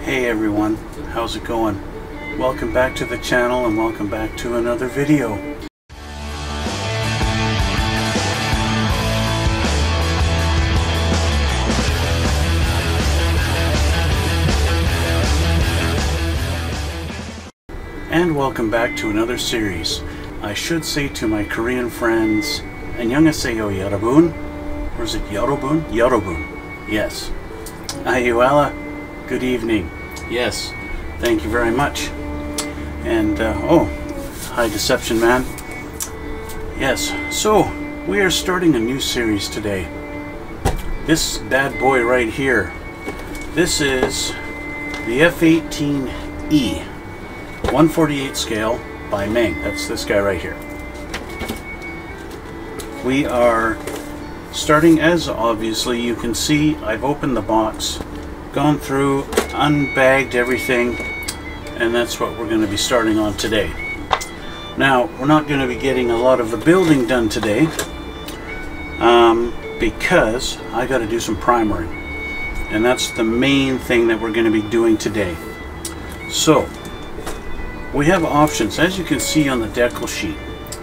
Hey everyone, how's it going? Welcome back to the channel and welcome back to another video. And welcome back to another series. I should say to my Korean friends, 안녕하세요 여러분. Or is it 여러분? 여러분. Yes. Ayuela, good evening. Yes, thank you very much. And, oh, hi Deception Man. Yes, so we are starting a new series today. This bad boy right here, this is the F-18E, 1/48 scale by Meng. That's this guy right here. We are starting, as obviously you can see, I've opened the box, gone through, unbagged everything, and that's what we're going to be starting on today. Now, we're not going to be getting a lot of the building done today because I got to do some primering, and that's the main thing that we're going to be doing today. So, we have options, as you can see on the decal sheet.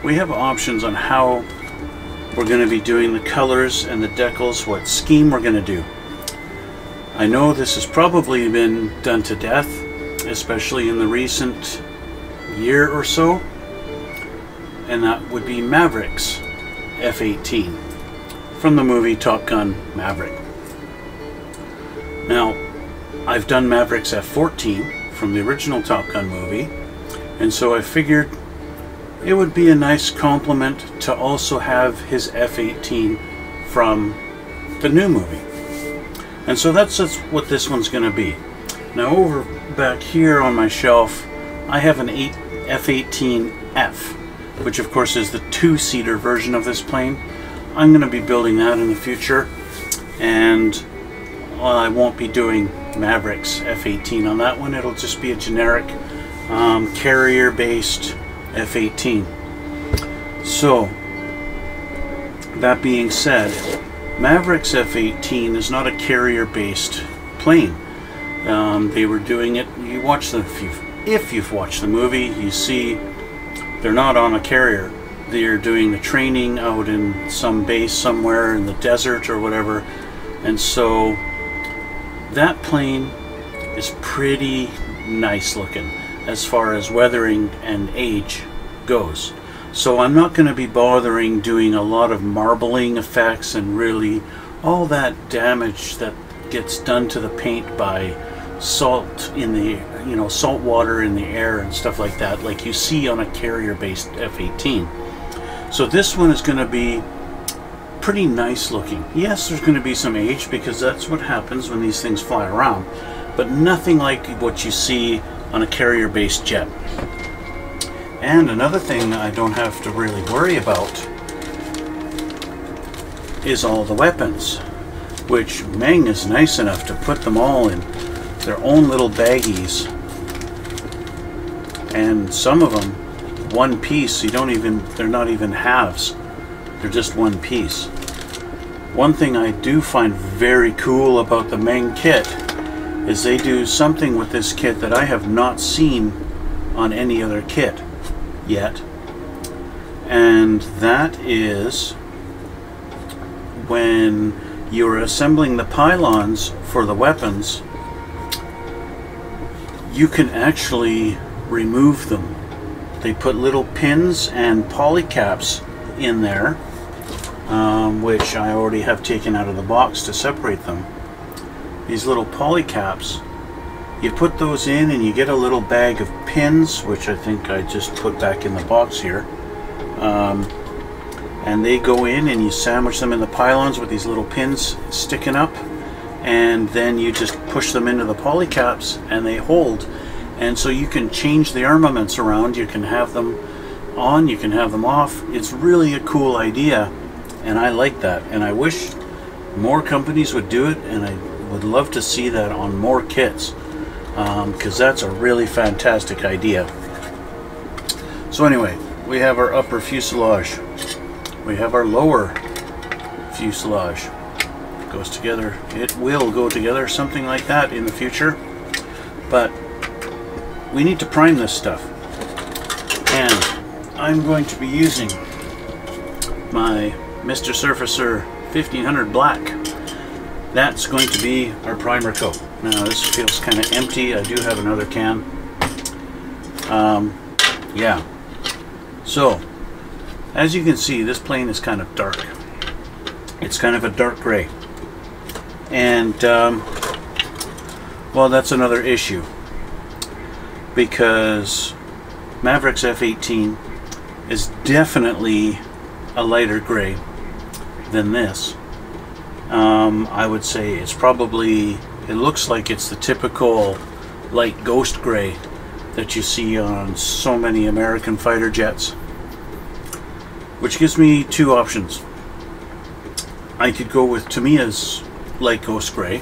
We have options on how we're going to be doing the colors and the decals, what scheme we're going to do. I know this has probably been done to death, especially in the recent year or so, and that would be Maverick's F-18 from the movie Top Gun Maverick. Now, I've done Maverick's F-14 from the original Top Gun movie, and so I figured it would be a nice compliment to also have his F-18 from the new movie. And so that's what this one's going to be. Now over back here on my shelf, I have an F-18F, which of course is the two-seater version of this plane. I'm going to be building that in the future, and well, I won't be doing Maverick's F-18 on that one. It'll just be a generic carrier-based F-18. So, that being said, Maverick's F-18 is not a carrier-based plane. They were doing it. You watch the if you've watched the movie, you see they're not on a carrier. They're doing the training out in some base somewhere in the desert or whatever, and so that plane is pretty nice looking as far as weathering and age goes. So I'm not going to be bothering doing a lot of marbling effects and really all that damage that gets done to the paint by salt in the, salt water in the air and stuff like that, like you see on a carrier-based F-18. So this one is going to be pretty nice looking. Yes, there's going to be some age because that's what happens when these things fly around, but nothing like what you see on a carrier-based jet. And another thing I don't have to really worry about is all the weapons, which Meng is nice enough to put them all in their own little baggies, and some of them one piece. They're not even halves, they're just one piece. One thing I do find very cool about the Meng kit is they do something with this kit that I have not seen on any other kit yet, and that is when you're assembling the pylons for the weapons, you can actually remove them. They put little pins and poly caps in there, which I already have taken out of the box to separate them. These little poly caps, you put those in and you get a little bag of pins, which I think I just put back in the box here, and they go in and you sandwich them in the pylons with these little pins sticking up, and then you just push them into the poly caps and they hold. And so you can change the armaments around. You can have them on, you can have them off. It's really a cool idea, and I like that, and I wish more companies would do it, and I would love to see that on more kits, because that's a really fantastic idea. So anyway, we have our upper fuselage, we have our lower fuselage. It goes together, it will go together, something like that in the future. But we need to prime this stuff. And I'm going to be using my Mr. Surfacer 1500 Black. That's going to be our primer coat. Now this feels kind of empty. I do have another can. Yeah. So, as you can see, this plane is kind of dark. It's kind of a dark gray. And, well, that's another issue. Because Maverick's F-18 is definitely a lighter gray than this. I would say it's probably, it looks like it's the typical light ghost gray that you see on so many American fighter jets. Which gives me two options. I could go with Tamiya's light ghost gray,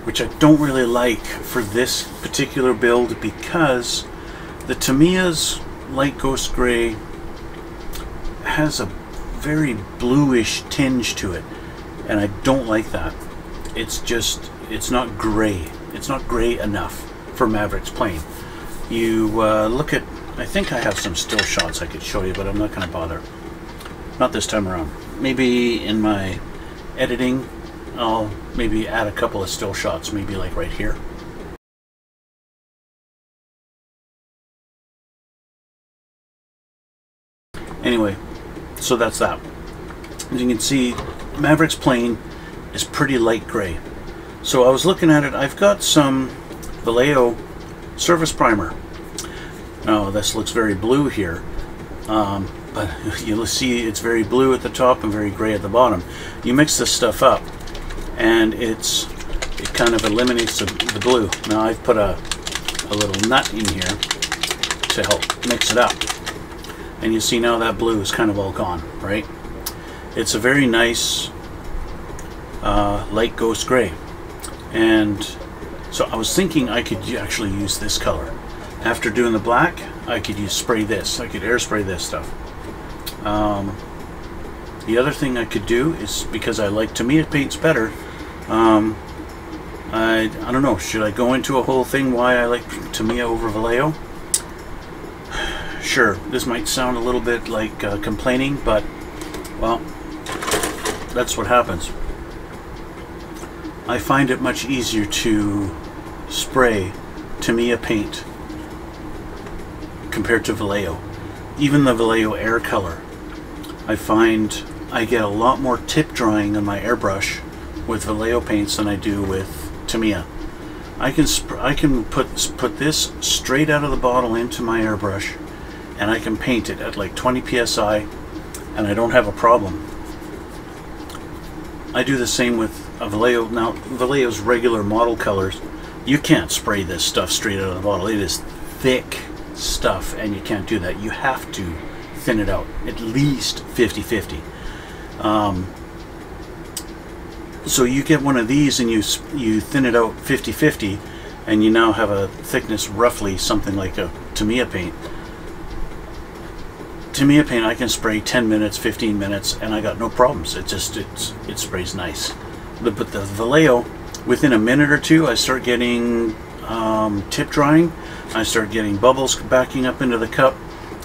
which I don't really like for this particular build because the Tamiya's light ghost gray has a very bluish tinge to it, and I don't like that. It's just, it's not gray. It's not gray enough for Maverick's plane. You look at, I think I have some still shots I could show you, but I'm not going to bother. Not this time around. Maybe in my editing, I'll maybe add a couple of still shots, maybe like right here. Anyway, so that's that. As you can see, Maverick's plane is pretty light gray. So I was looking at it, I've got some Vallejo surface primer. Now this looks very blue here, but you'll see it's very blue at the top and very gray at the bottom. You mix this stuff up and it kind of eliminates the blue. Now I've put a little nut in here to help mix it up, and you see now that blue is kind of all gone, right? It's a very nice light ghost gray. And so I was thinking I could actually use this color. After doing the black, I could spray this. I could air spray this stuff. The other thing I could do is, because I like Tamiya paints better, I don't know, should I go into a whole thing why I like Tamiya over Vallejo? Sure, this might sound a little bit like complaining, but, well, that's what happens. I find it much easier to spray Tamiya paint compared to Vallejo. Even the Vallejo air color, I find I get a lot more tip drying on my airbrush with Vallejo paints than I do with Tamiya. I can put this straight out of the bottle into my airbrush, and I can paint it at like 20 psi, and I don't have a problem. I do the same with a Vallejo. Now, Vallejo's regular model colors, you can't spray this stuff straight out of the bottle. It is thick stuff, and you can't do that. You have to thin it out, at least 50-50. So you get one of these and you thin it out 50-50, and you now have a thickness roughly something like a Tamiya paint. Tamiya paint I can spray 10 minutes, 15 minutes, and I got no problems. It sprays nice. But the Vallejo, within a minute or two, I start getting tip drying. I start getting bubbles backing up into the cup,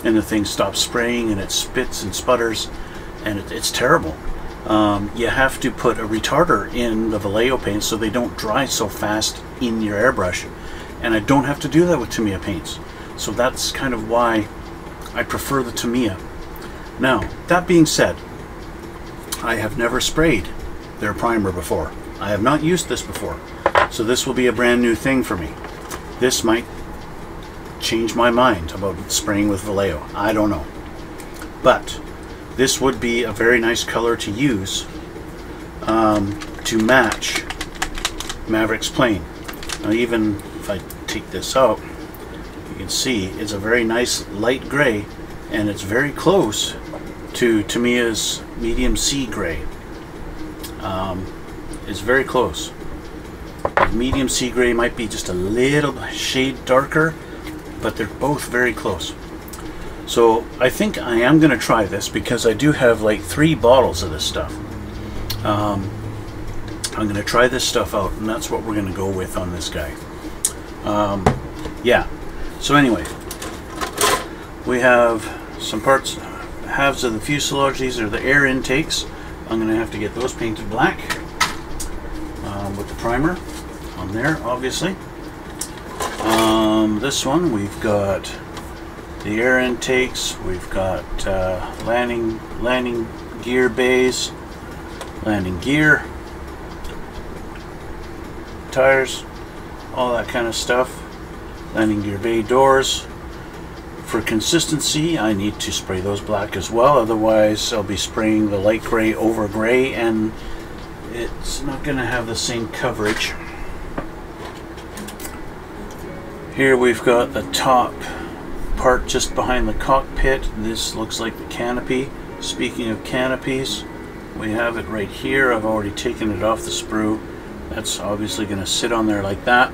and the thing stops spraying, and it spits and sputters, and it's terrible. You have to put a retarder in the Vallejo paint so they don't dry so fast in your airbrush, and I don't have to do that with Tamiya paints. So that's kind of why I prefer the Tamiya. Now, that being said, I have never sprayed their primer before. I have not used this before, so this will be a brand new thing for me. This might change my mind about spraying with Vallejo. I don't know. But this would be a very nice color to use to match Maverick's plane. Now, even if I take this out, you can see it's a very nice light gray, and it's very close to Tamiya's medium sea gray. It's very close. Medium sea gray might be just a little shade darker, but they're both very close. So I think I am going to try this, because I do have like 3 bottles of this stuff. I'm going to try this stuff out, and that's what we're going to go with on this guy. Yeah. So anyway, we have some parts, halves of the fuselage. These are the air intakes. I'm going to have to get those painted black with the primer on there, obviously. This one, we've got the air intakes. We've got landing gear bays, landing gear, tires, all that kind of stuff. Landing gear bay doors. For consistency, I need to spray those black as well, otherwise I'll be spraying the light gray over gray and it's not going to have the same coverage. Here we've got the top part just behind the cockpit. This looks like the canopy. Speaking of canopies, we have it right here. I've already taken it off the sprue. That's obviously going to sit on there like that.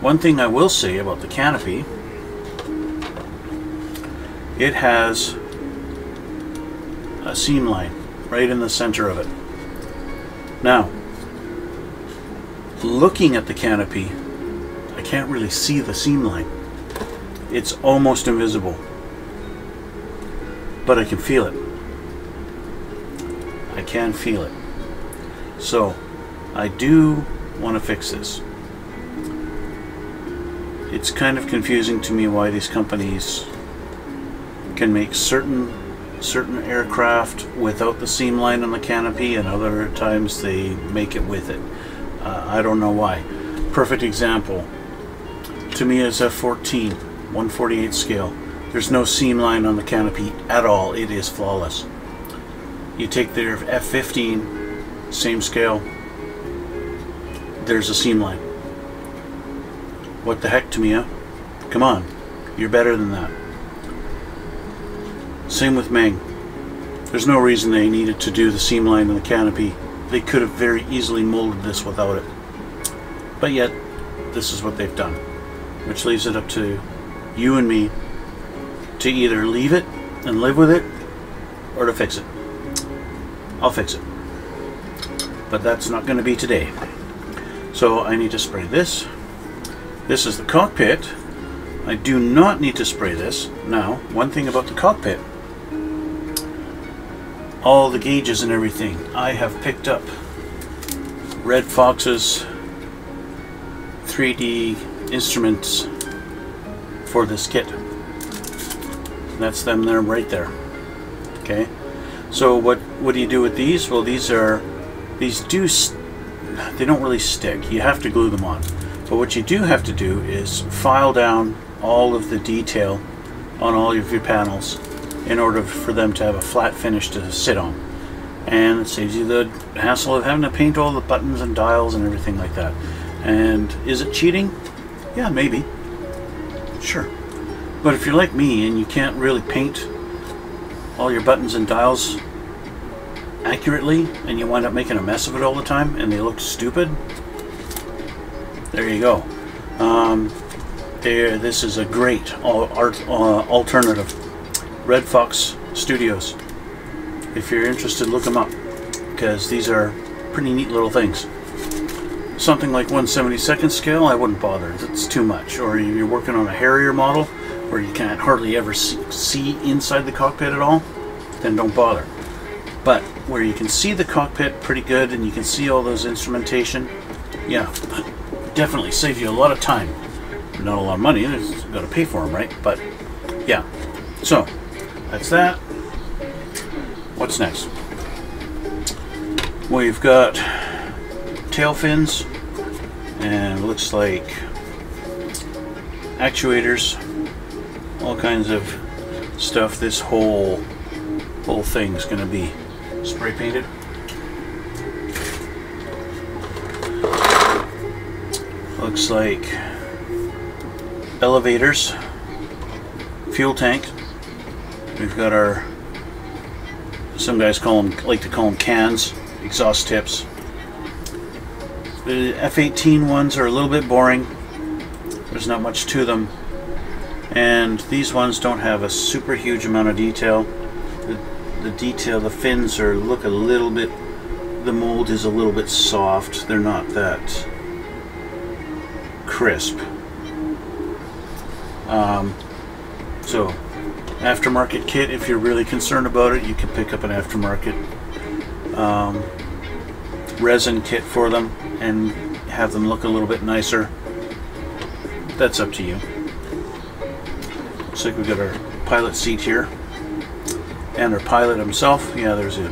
One thing I will say about the canopy, it has a seam line right in the center of it. Now, looking at the canopy, I can't really see the seam line. It's almost invisible, but I can feel it. I can feel it. So, I do want to fix this. It's kind of confusing to me why these companies can make certain aircraft without the seam line on the canopy, and other times they make it with it. I don't know why. Perfect example to me is F-14, 1/48 scale. There's no seam line on the canopy at all. It is flawless. You take their F-15, same scale, there's a seam line. What the heck, Tamiya? Come on, you're better than that. Same with Meng. There's no reason they needed to do the seam line on the canopy. They could have very easily molded this without it. But yet, this is what they've done. Which leaves it up to you and me to either leave it and live with it, or to fix it. I'll fix it. But that's not going to be today. So I need to spray this. This is the cockpit. I do not need to spray this. Now, one thing about the cockpit, all the gauges and everything, I have picked up Red Fox's 3D instruments for this kit. That's them there, right there. Okay. So what do you do with these? Well, they don't really stick. You have to glue them on. But what you do have to do is file down all of the detail on all of your panels in order for them to have a flat finish to sit on. And it saves you the hassle of having to paint all the buttons and dials and everything like that. And is it cheating? Yeah, maybe. Sure. But if you're like me and you can't really paint all your buttons and dials accurately, and you wind up making a mess of it all the time and they look stupid, there you go. This is a great alternative. Red Fox Studios. If you're interested, look them up, because these are pretty neat little things. Something like 1/72nd scale, I wouldn't bother. It's too much. Or you're working on a Harrier model where you can't hardly ever see inside the cockpit at all, then don't bother. But where you can see the cockpit pretty good and you can see all those instrumentation, yeah, definitely save you a lot of time. Not a lot of money, you've got to pay for them, right? But yeah, so that's that. What's next? We've got tail fins, and it looks like actuators, all kinds of stuff. This whole thing's going to be spray painted. Looks like elevators, fuel tank. We've got our, some guys like to call them cans, exhaust tips. The F-18 ones are a little bit boring. There's not much to them. And these ones don't have a super huge amount of detail. The detail, the fins look a little bit, the mold is a little bit soft. They're not that crisp. So aftermarket kit, if you're really concerned about it, you can pick up an aftermarket resin kit for them and have them look a little bit nicer. That's up to you. Looks like we've got our pilot seat here and our pilot himself. Yeah, there's a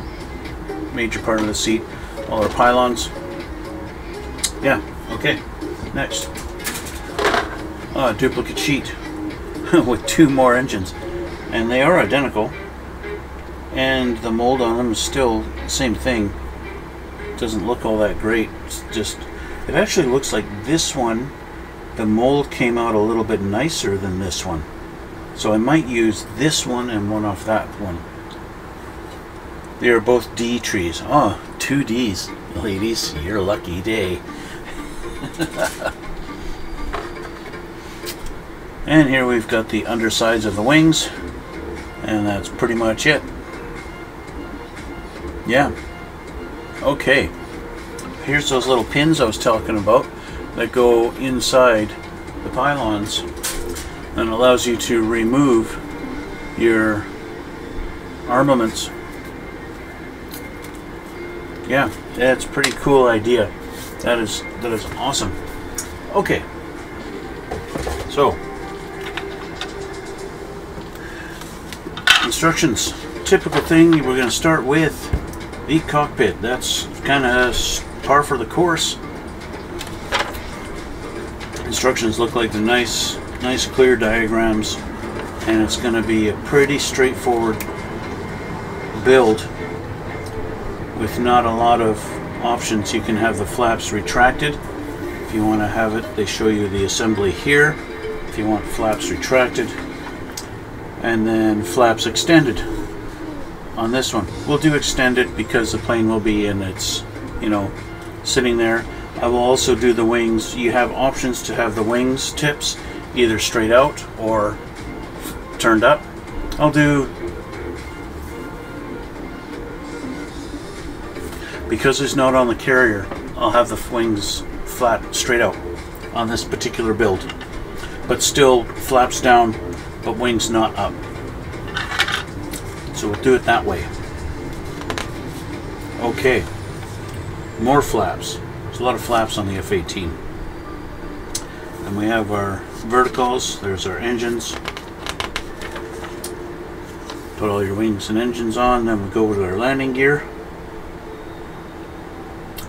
major part of the seat. All our pylons. Yeah, okay. Next. Duplicate sheet with 2 more engines. And they are identical. And the mold on them is still the same thing. It doesn't look all that great. It's just, it actually looks like this one, the mold came out a little bit nicer than this one. So I might use this one and one off that one. They are both D trees. Oh, 2 Ds. Ladies, your lucky day. And here we've got the undersides of the wings. And that's pretty much it. Yeah. Okay. Here's those little pins I was talking about that go inside the pylons and allows you to remove your armaments. Yeah, that's a pretty cool idea. That is awesome. Okay. So, instructions. Typical thing, we're going to start with the cockpit. That's kind of par for the course. Instructions look like the nice clear diagrams, and it's going to be a pretty straightforward build with not a lot of options. You can have the flaps retracted if you want to have it. They show you the assembly here if you want flaps retracted, and then flaps extended on this one. We'll do extended because the plane will be in its, sitting there. I will also do the wings. You have options to have the wings tips either straight out or turned up. I'll do, because it's not on the carrier, I'll have the wings flat straight out on this particular build, but still flaps down but wings not up. So we'll do it that way. Okay, more flaps. There's a lot of flaps on the F-18. And we have our verticals. There's our engines. Put all your wings and engines on. Then we go with our landing gear.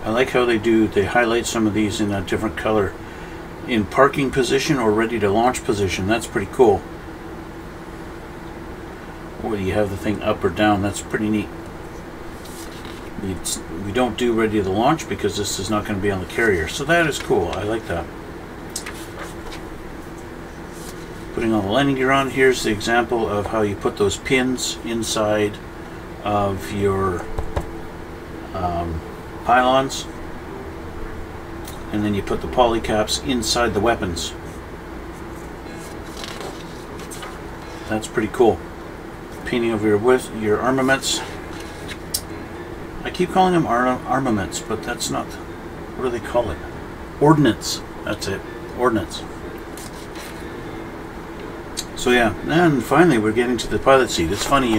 I like how they highlight some of these in a different color. In parking position or ready to launch position. That's pretty cool. Whether you have the thing up or down, that's pretty neat. We don't do ready to launch because this is not going to be on the carrier, so that is cool. I like that. Putting all the landing gear on. Here's the example of how you put those pins inside of your pylons, and then you put the poly caps inside the weapons. That's pretty cool. Painting of your armaments. I keep calling them armaments, but that's not. What do they call it? Ordnance. That's it. Ordnance. So yeah, and finally we're getting to the pilot seat. It's funny,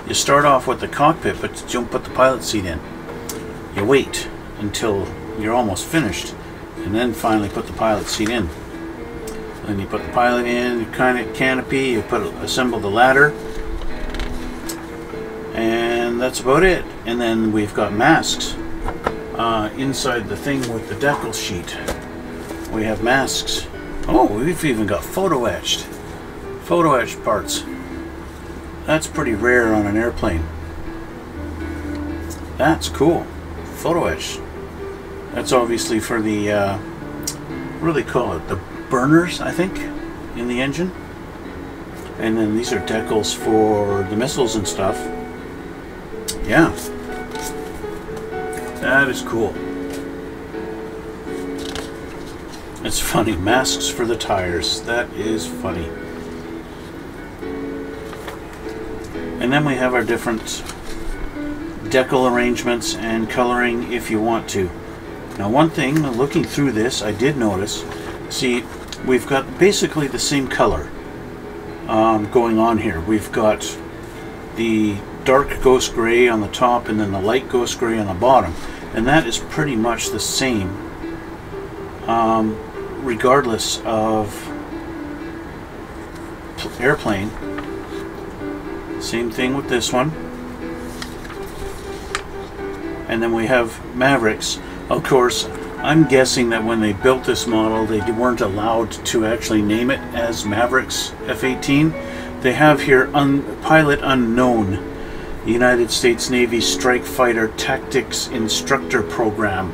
you start off with the cockpit, but you don't put the pilot seat in. You wait until you're almost finished, and then finally put the pilot seat in. Then you put the pilot in, you kind of canopy, you assemble the ladder, and that's about it. And then we've got masks inside the thing with the decal sheet. We have masks. Oh, we've even got photo etched parts. That's pretty rare on an airplane. That's cool. Photo etched. That's obviously for the what do they call it? The burners, I think, in the engine. And then these are decals for the missiles and stuff. Yeah, that is cool. It's funny, masks for the tires. That is funny. And then we have our different decal arrangements and coloring if you want to. Now, one thing, looking through this, I did notice, see, we've got basically the same color. going on here. We've got the dark ghost gray on the top and then the light ghost gray on the bottom, and that is pretty much the same regardless of airplane. Same thing with this one. And then we have Mavericks. Of course, I'm guessing that when they built this model, they weren't allowed to actually name it as Mavericks F-18. They have here Pilot Unknown, United States Navy Strike Fighter Tactics Instructor Program.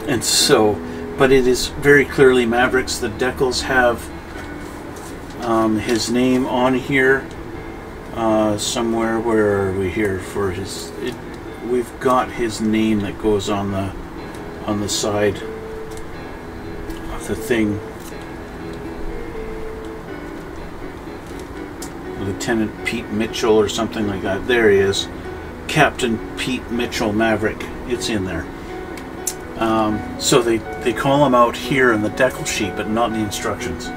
And so, but it is very clearly Mavericks. The decals have his name on here somewhere. Where are we here for his? We've got his name that goes on the side of the thing. Lieutenant Pete Mitchell or something like that. There he is, Captain Pete Mitchell Maverick. It's in there. So they call him out here in the decal sheet, but not in the instructions.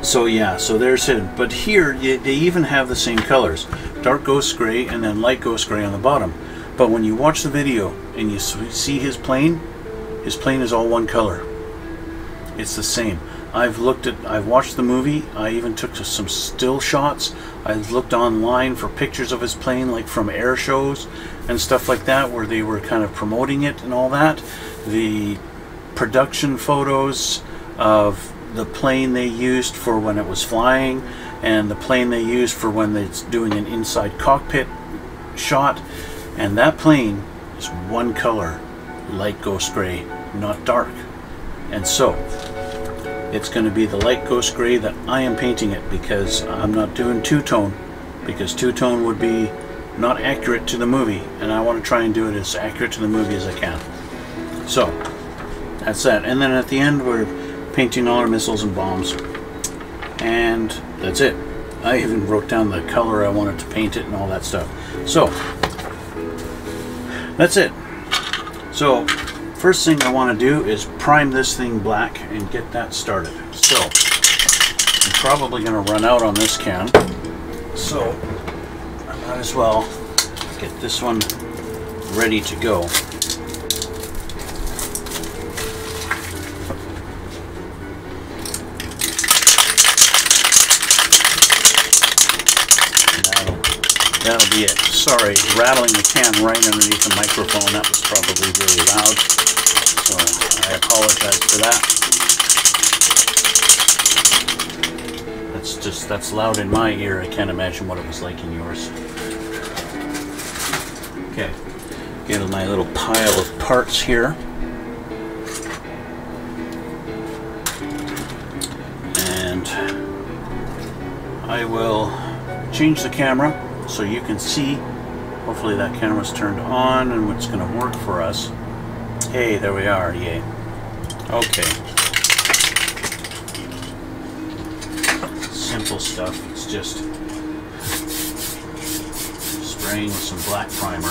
So yeah, so there's him. But here they even have the same colors, dark ghost gray and then light ghost gray on the bottom. But when you watch the video and you see his plane is all one color. It's the same. I've watched the movie. I even took some still shots. I've looked online for pictures of his plane, like from air shows and stuff like that, where they were kind of promoting it and all that. The production photos of the plane they used for when it was flying, and the plane they used for when it's doing an inside cockpit shot. And that plane is one color, light ghost gray, not dark. And so it's going to be the light ghost gray that I am painting it, because I'm not doing two-tone, because two-tone would be not accurate to the movie, and I want to try and do it as accurate to the movie as I can. So that's that. And then at the end we're painting all our missiles and bombs, and that's it. I even wrote down the color I wanted to paint it and all that stuff. So that's it. So first thing I want to do is prime this thing black and get that started. So I'm probably going to run out on this can, so I might as well get this one ready to go. That'll be it. Sorry, rattling the can right underneath the microphone. That was probably really loud, so I apologize for that. That's loud in my ear. I can't imagine what it was like in yours. Okay, get my little pile of parts here. And I will change the camera so you can see. Hopefully that camera's turned on and it's going to work for us. Hey, there we are. Yay. Okay. Simple stuff. It's just spraying with some black primer.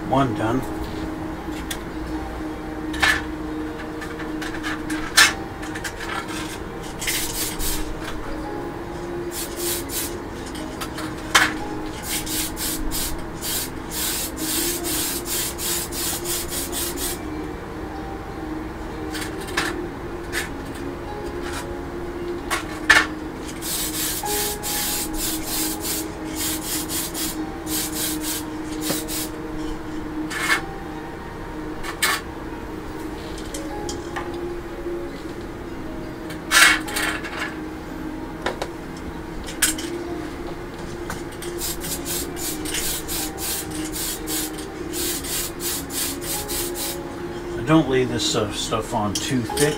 One done. Don't lay this stuff on too thick,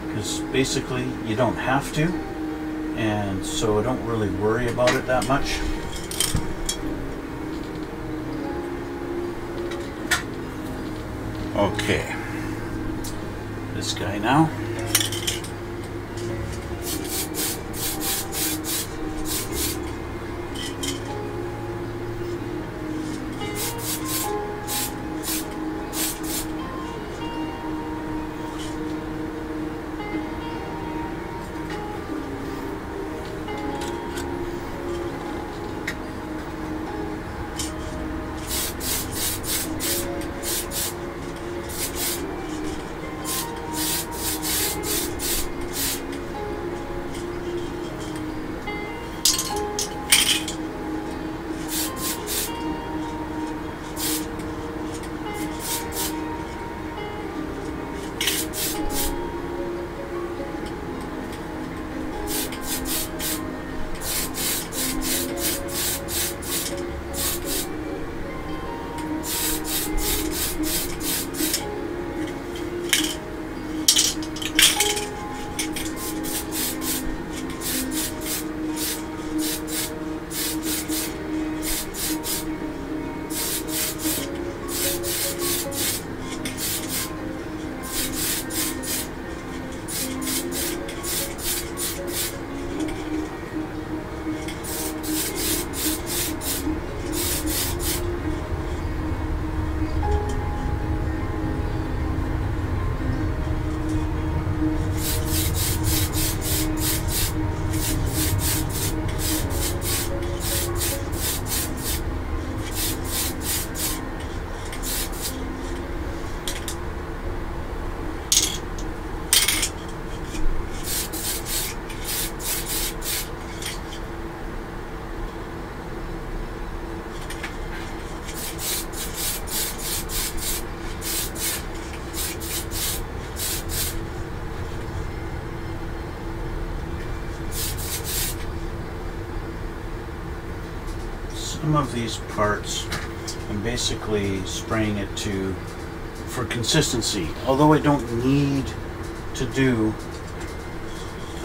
because basically you don't have to, and so I don't really worry about it that much. Okay. This guy now. Some of these parts, I'm basically spraying it for consistency. Although I don't need to do,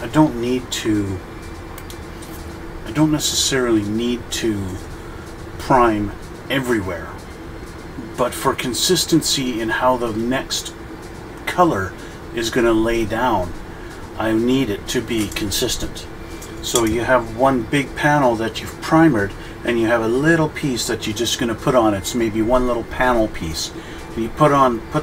I don't necessarily need to prime everywhere. But for consistency in how the next color is going to lay down, I need it to be consistent. So you have one big panel that you've primered, and you have a little piece that you're just going to put on. It's maybe one little panel piece. And you put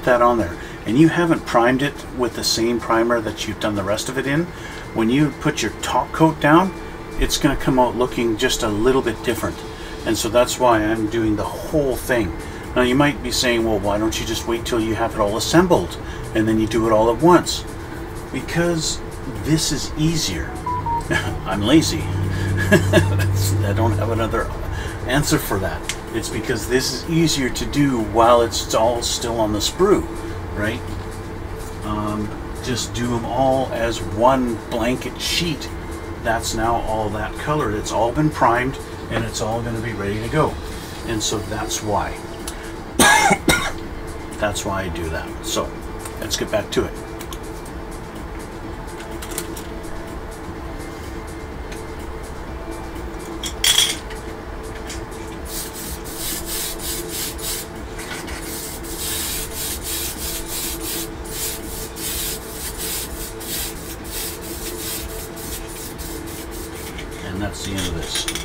that on there, and you haven't primed it with the same primer that you've done the rest of it in. When you put your top coat down, it's going to come out looking just a little bit different. And so that's why I'm doing the whole thing. Now you might be saying, well, why don't you just wait till you have it all assembled and then you do it all at once? Because this is easier. I'm lazy. I don't have another answer for that. It's because this is easier to do while it's all still on the sprue, right? Just do them all as one blanket sheet. That's now all that color. It's all been primed and it's all going to be ready to go. And so that's why. That's why I do that. So let's get back to it. And that's the end of this.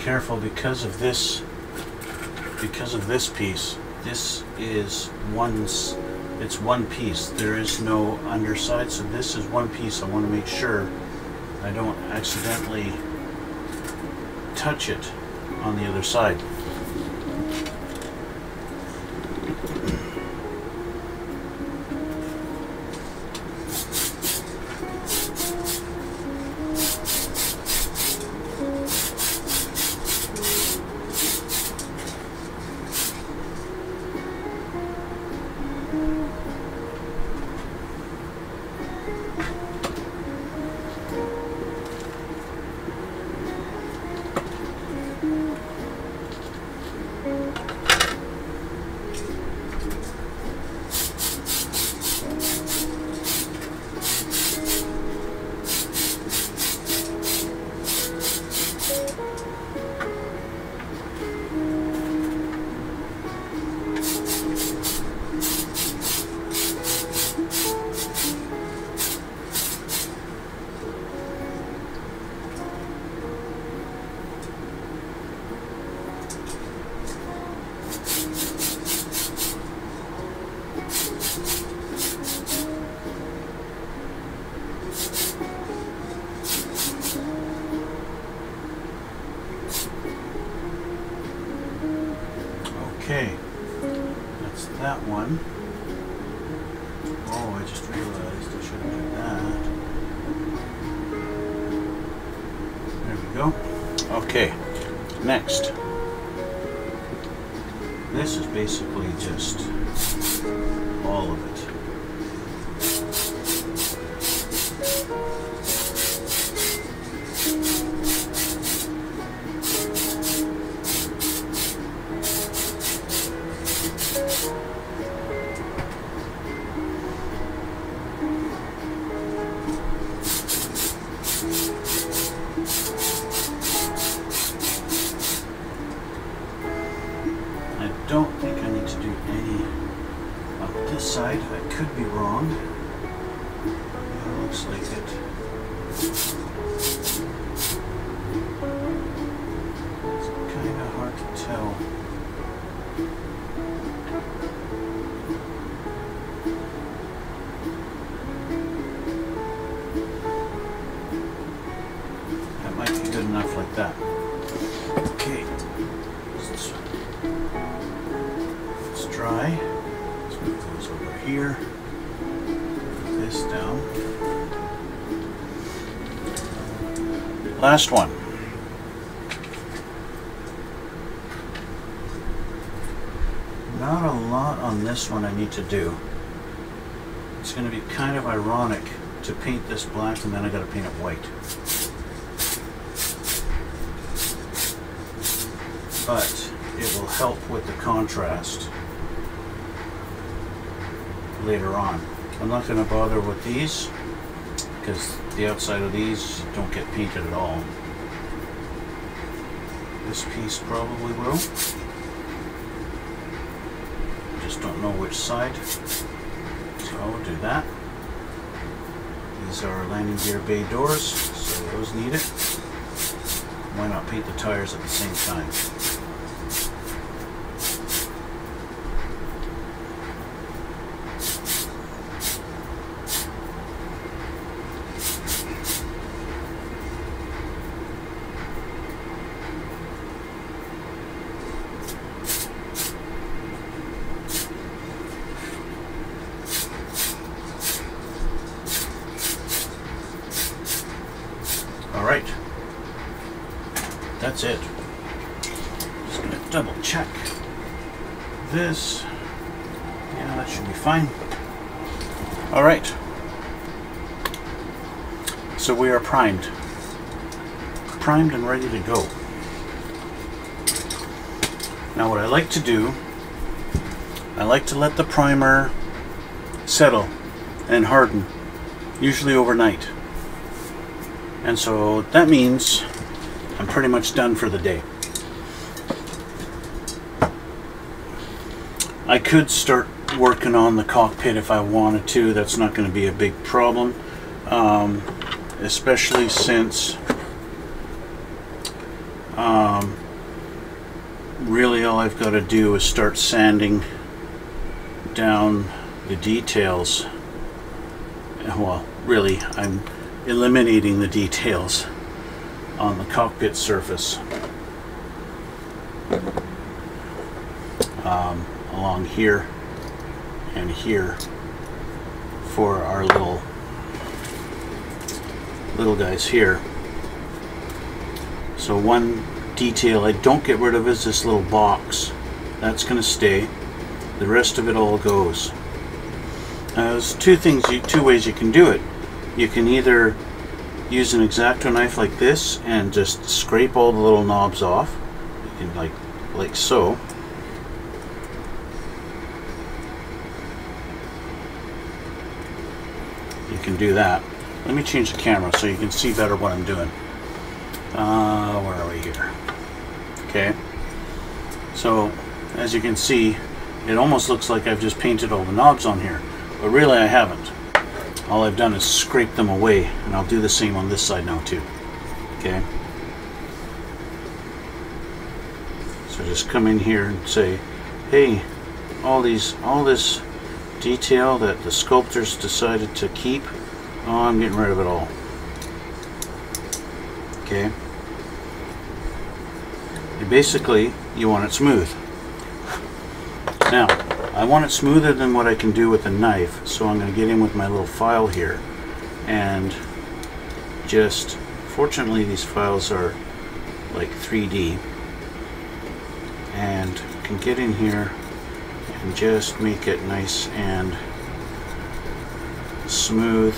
careful because of this piece. This is it's one piece. There is no underside, so this is one piece. I want to make sure I don't accidentally touch it on the other side. Okay, that's that one. Oh, I just realized I should have done that. There we go. Okay, next. This is basically just all of it. I don't think I need to do any on this side. I could be wrong. It looks like it. It's kind of hard to tell. That might be good enough like that. Okay. It's dry. Let's move those over here. Put this down. Last one. Not a lot on this one I need to do. It's going to be kind of ironic to paint this black and then I got to paint it white. But it will help with the contrast later on. I'm not going to bother with these because the outside of these don't get painted at all. This piece probably will. Just don't know which side. So I'll do that. These are landing gear bay doors, so those need it. Why not paint the tires at the same time? Alright, that's it. Just going to double check this. Yeah, that should be fine. Alright, so we are primed. Primed and ready to go. Now what I like to do, I like to let the primer settle and harden, usually overnight. And so that means I'm pretty much done for the day. I could start working on the cockpit if I wanted to. That's not going to be a big problem, especially since really all I've got to do is start sanding down the details. Well, really, I'm eliminating the details on the cockpit surface. Along here and here for our little guys here. So one detail I don't get rid of is this little box. That's going to stay. The rest of it all goes. There's two ways you can do it. You can either use an X-Acto knife like this and just scrape all the little knobs off. You can like so. You can do that. Let me change the camera so you can see better what I'm doing. Where are we here? Okay. So, as you can see, it almost looks like I've just painted all the knobs on here, but really I haven't. All I've done is scrape them away, and I'll do the same on this side now too. Okay. So just come in here and say, hey, all this detail that the sculptors decided to keep, oh, I'm getting rid of it all. Okay. And basically, you want it smooth. Now, I want it smoother than what I can do with a knife, so I'm going to get in with my little file here and just, fortunately these files are like 3D, and can get in here and just make it nice and smooth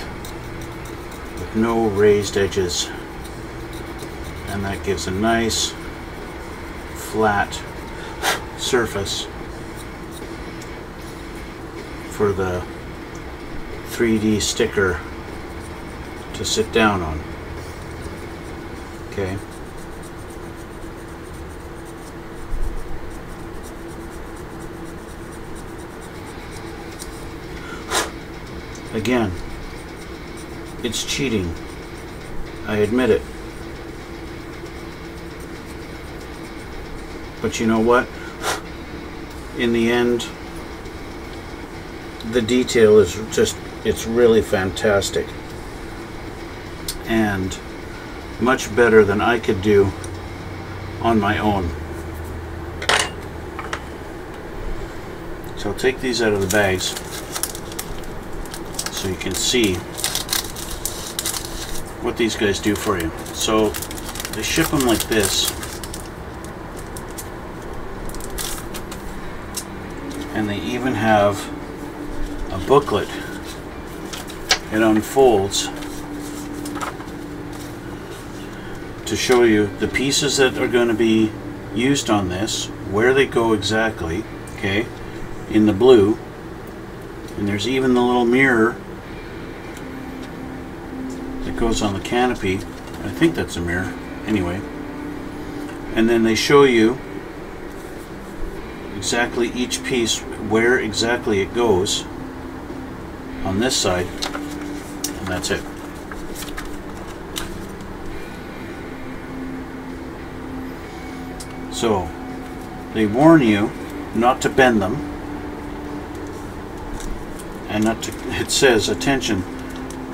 with no raised edges, and that gives a nice flat surface for the 3D sticker to sit down on. Okay. Again, it's cheating. I admit it. But you know what? In the end, the detail is just, it's really fantastic. And much better than I could do on my own. So I'll take these out of the bags so you can see what these guys do for you. So they ship them like this, and they even have a booklet. It unfolds to show you the pieces that are going to be used on this, where they go exactly, okay, in the blue. And there's even the little mirror that goes on the canopy. I think that's a mirror anyway. And then they show you exactly each piece, where exactly it goes on this side, and that's it. So they warn you not to bend them, and not to, it says, attention,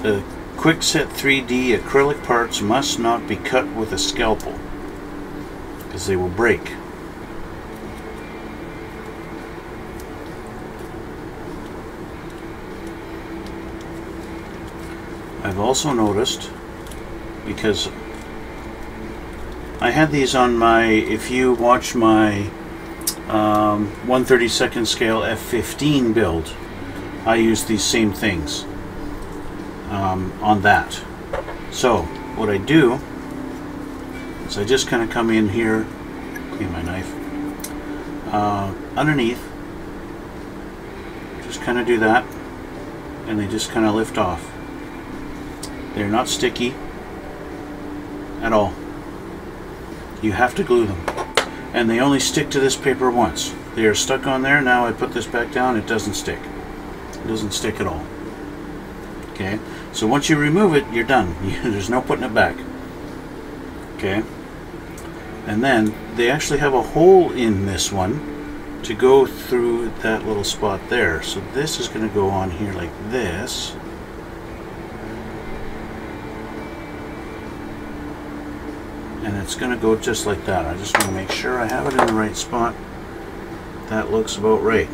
the quickset 3D acrylic parts must not be cut with a scalpel because they will break. I've also noticed, because I had these on my, if you watch my 1/32 scale F-15 build, I use these same things on that. So what I do is I just kind of come in here, clean my knife, underneath, just kind of do that, and they just kind of lift off. They're not sticky at all. You have to glue them, and they only stick to this paper once. They are stuck on there. Now I put this back down, it doesn't stick. It doesn't stick at all. Okay, so once you remove it, you're done. There's no putting it back. Okay, And then they actually have a hole in this one to go through that little spot there. So this is going to go on here like this. And it's going to go just like that. I just want to make sure I have it in the right spot. That looks about right.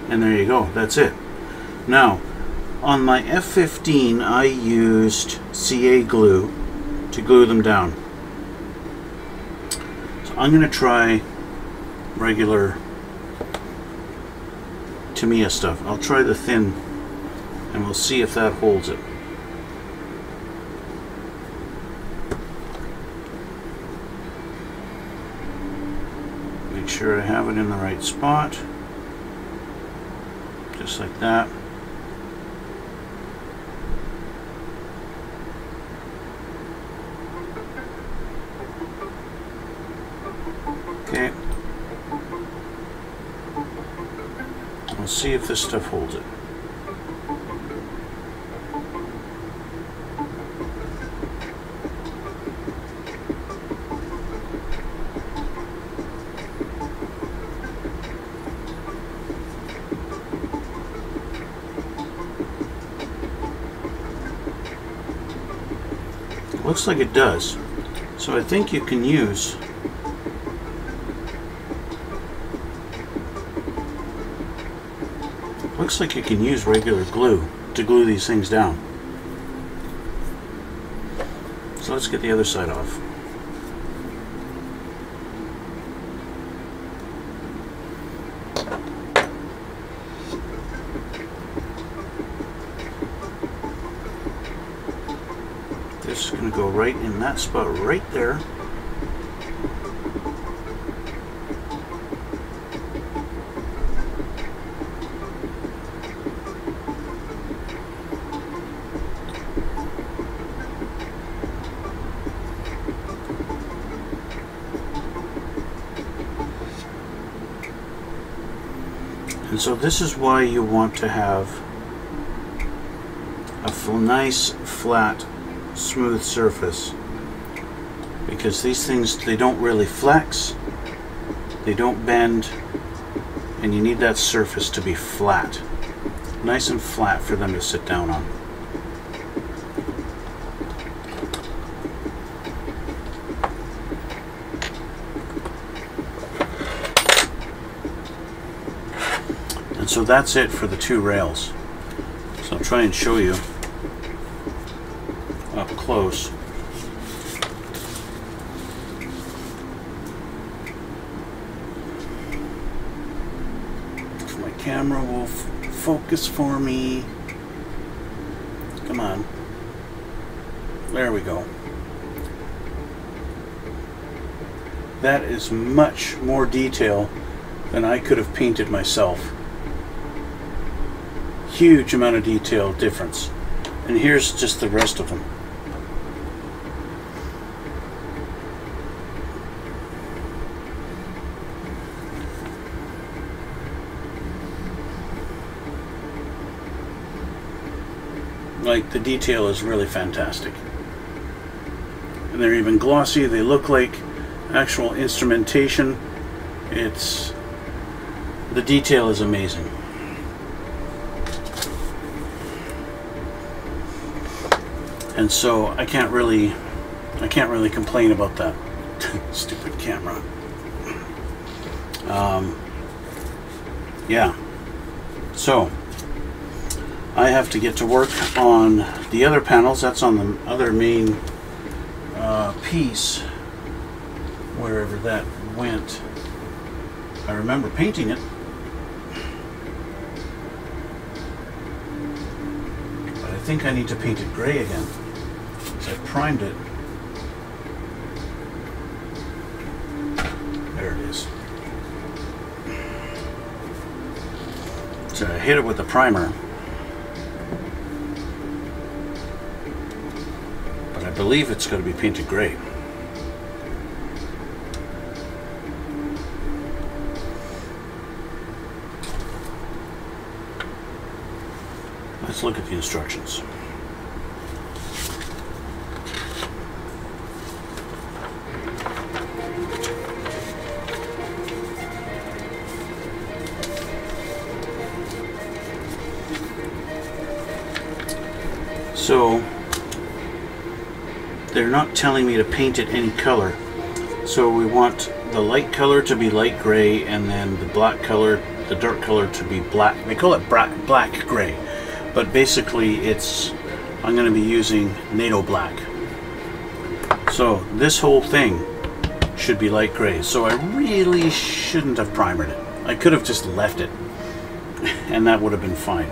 And there you go. That's it. Now, on my F-15, I used CA glue to glue them down. So I'm going to try regular Tamiya stuff. I'll try the thin, and we'll see if that holds it. Make sure I have it in the right spot. Just like that. Okay. We'll see if this stuff holds it. Looks like it does. So I think you can use looks like you can use regular glue to glue these things down. So let's get the other side off. This is going to go right in that spot right there. And so this is why you want to have a nice, flat, smooth surface, because these things, they don't really flex, they don't bend, and you need that surface to be flat, nice and flat for them to sit down on. And so that's it for the two rails. So I'll try and show you up close. If my camera will focus for me. Come on. There we go. That is much more detail than I could have painted myself. Huge amount of detail difference. And here's just the rest of them. Like, the detail is really fantastic. And they're even glossy. They look like actual instrumentation. The detail is amazing. And so I can't really complain about that. Stupid camera. Yeah. So I have to get to work on the other panels. That's on the other main piece, wherever that went. I remember painting it, but I think I need to paint it gray again, because I primed it. There it is. So I hit it with the primer, but I believe it's going to be painted gray. Let's look at the instructions. So they're not telling me to paint it any color. So we want the light color to be light gray, and then the black color, the dark color, to be black. They call it black gray, but basically it's, I'm going to be using NATO black. So this whole thing should be light gray. So I really shouldn't have primered it. I could have just left it and that would have been fine.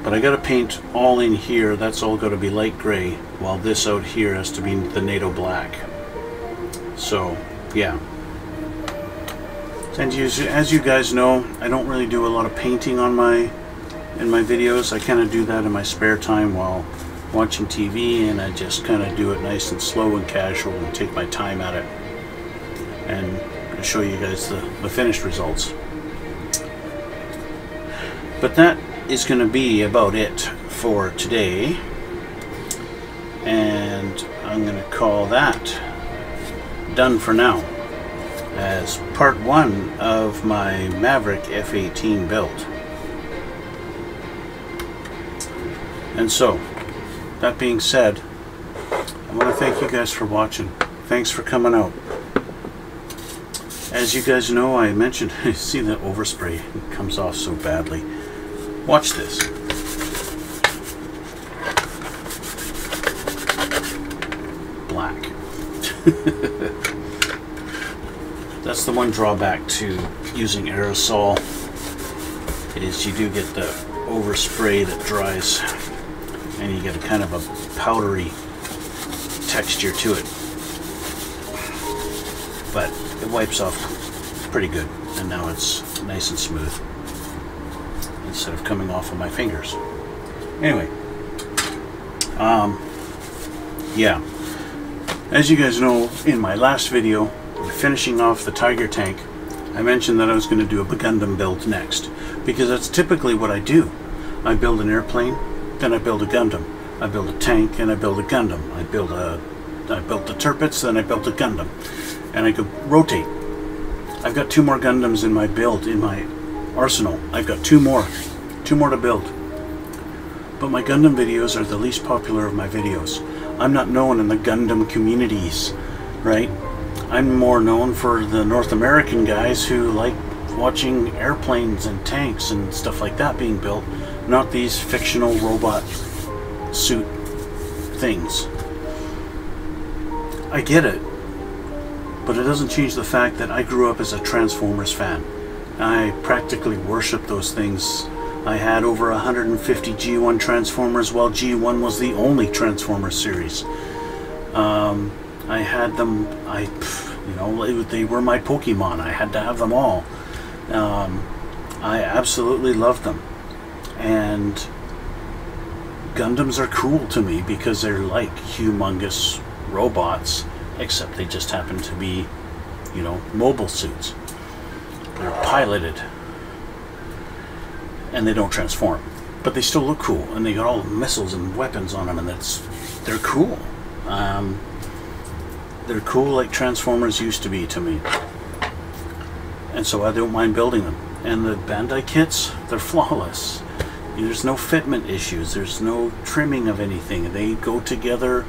But I got to paint all in here. That's all got to be light gray, while this out here has to be the NATO black. So yeah. And as you guys know, I don't really do a lot of painting on my videos. I kind of do that in my spare time while watching TV, and I just kind of do it nice and slow and casual and take my time at it, and I'll show you guys the finished results. But that is going to be about it for today, and I'm going to call that done for now as part 1 of my Maverick F-18 build. And so, that being said, I want to thank you guys for watching. Thanks for coming out. As you guys know, I mentioned, see that overspray, it comes off so badly. Watch this. Black. That's the one drawback to using aerosol, is you do get the overspray that dries, and you get a kind of a powdery texture to it. But it wipes off pretty good, and now it's nice and smooth instead of coming off of my fingers. Anyway, yeah, as you guys know, in my last video finishing off the Tiger tank, I mentioned that I was going to do a Gundam build next, because that's typically what I do. I build an airplane, then I build a Gundam. I build a tank, and I build a Gundam. I built the Tirpitz, then I built a Gundam, and I could rotate. I've got 2 more Gundams in my build, in my arsenal. I've got 2 more to build. But my Gundam videos are the least popular of my videos. I'm not known in the Gundam communities, right? I'm more known for the North American guys who like watching airplanes and tanks and stuff like that being built, not these fictional robot suit things. I get it, but it doesn't change the fact that I grew up as a Transformers fan. I practically worship those things. I had over 150 G1 Transformers, while G1 was the only Transformers series. I had them, you know, they were my Pokemon. I had to have them all. I absolutely loved them. And Gundams are cool to me because they're like humongous robots, except they just happen to be, you know, mobile suits. They're piloted, and they don't transform, but they still look cool, and they got all the missiles and weapons on them, and they're cool. They're cool like Transformers used to be to me, and so I don't mind building them. And the Bandai kits, they're flawless. There's no fitment issues, there's no trimming of anything. They go together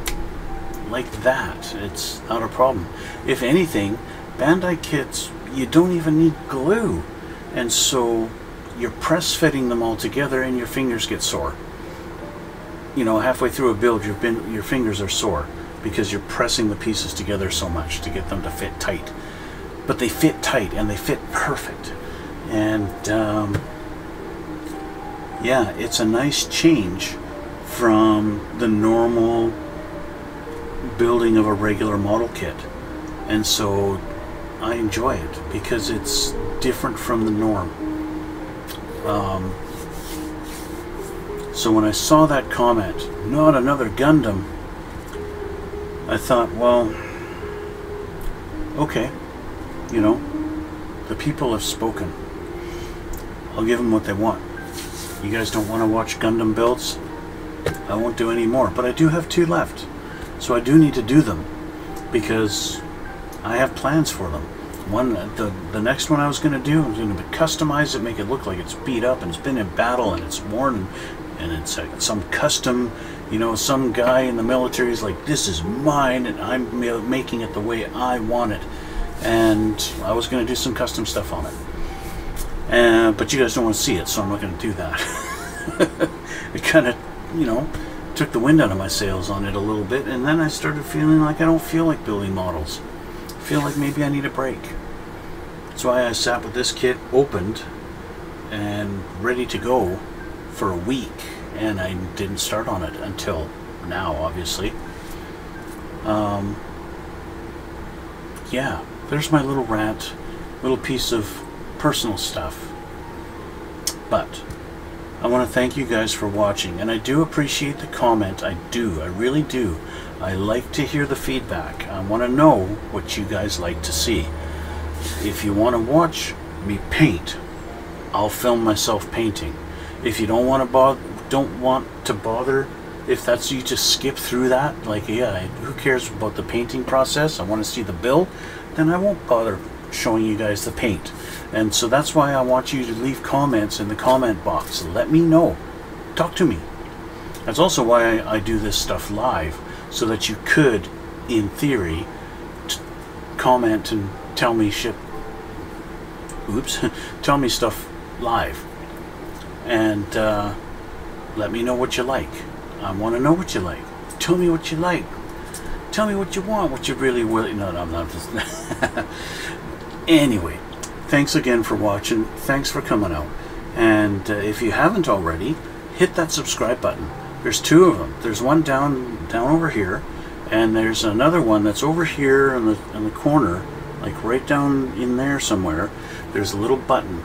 like that. It's not a problem. If anything, Bandai kits, you don't even need glue, and so you're press fitting them all together and your fingers get sore. You know, halfway through a build, your fingers are sore because you're pressing the pieces together so much to get them to fit tight. But they fit tight, and they fit perfect. And yeah, it's a nice change from the normal building of a regular model kit. And so I enjoy it because it's different from the norm. So when I saw that comment, not another Gundam, I thought, well, okay, you know, the people have spoken. I'll give them what they want. You guys don't want to watch Gundam builds? I won't do any more, but I do have 2 left. So I do need to do them because I have plans for them. The next one I was going to do, I was going to customize it, make it look like it's beat up and it's been in battle and it's worn and it's like some custom, you know, some guy in the military is like, this is mine and I'm making it the way I want it. And I was going to do some custom stuff on it. But you guys don't want to see it, so I'm not going to do that. It kind of, you know, took the wind out of my sails on it a little bit, and then I started feeling like I don't feel like building models. I feel like maybe I need a break. That's why I sat with this kit opened and ready to go for a week, and I didn't start on it until now, obviously. Yeah, there's my little rant, little piece of personal stuff. But I want to thank you guys for watching, and I do appreciate the comment. I really do. I like to hear the feedback. I want to know what you guys like to see. If you want to watch me paint, I'll film myself painting. If you don't want to bother, if that's you, just skip through that. Like, yeah, who cares about the painting process? I want to see the build. Then I won't bother showing you guys the paint. And so that's why I want you to leave comments in the comment box. Let me know. Talk to me. That's also why I do this stuff live, so that you could, in theory, comment and tell me shit. Oops. Tell me stuff live. And let me know what you like. I want to know what you like. Tell me what you like. Tell me what you want, what you really will. No, I'm not just... Anyway, thanks again for watching. Thanks for coming out. And if you haven't already, hit that subscribe button. There's two of them. There's one down over here, and there's another one that's over here in the corner, like right down in there somewhere. There's a little button.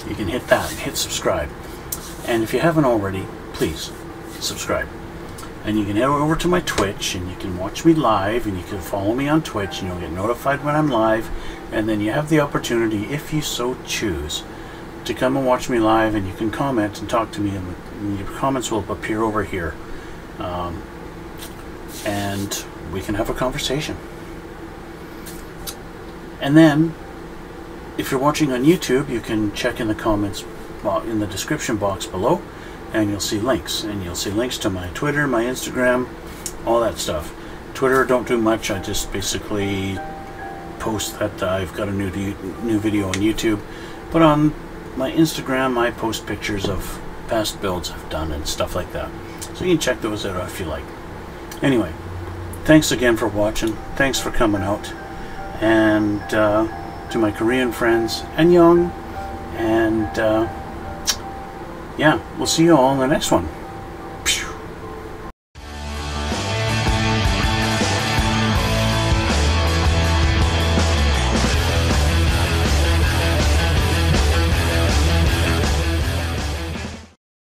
You can hit that and hit subscribe. And if you haven't already, please subscribe. And you can head over to my Twitch, and you can watch me live, and you can follow me on Twitch, and you'll get notified when I'm live. And then you have the opportunity, if you so choose, to come and watch me live, and you can comment and talk to me, and your comments will appear over here. And we can have a conversation. And then, if you're watching on YouTube, you can check in the comments, in the description box below, and you'll see links. And you'll see links to my Twitter, my Instagram, all that stuff. Twitter, don't do much. I just basically post that I've got a new video on YouTube. But on my Instagram, I post pictures of past builds I've done and stuff like that. So you can check those out if you like. Anyway, thanks again for watching. Thanks for coming out. And to my Korean friends, annyeong. And yeah, we'll see you all in the next one.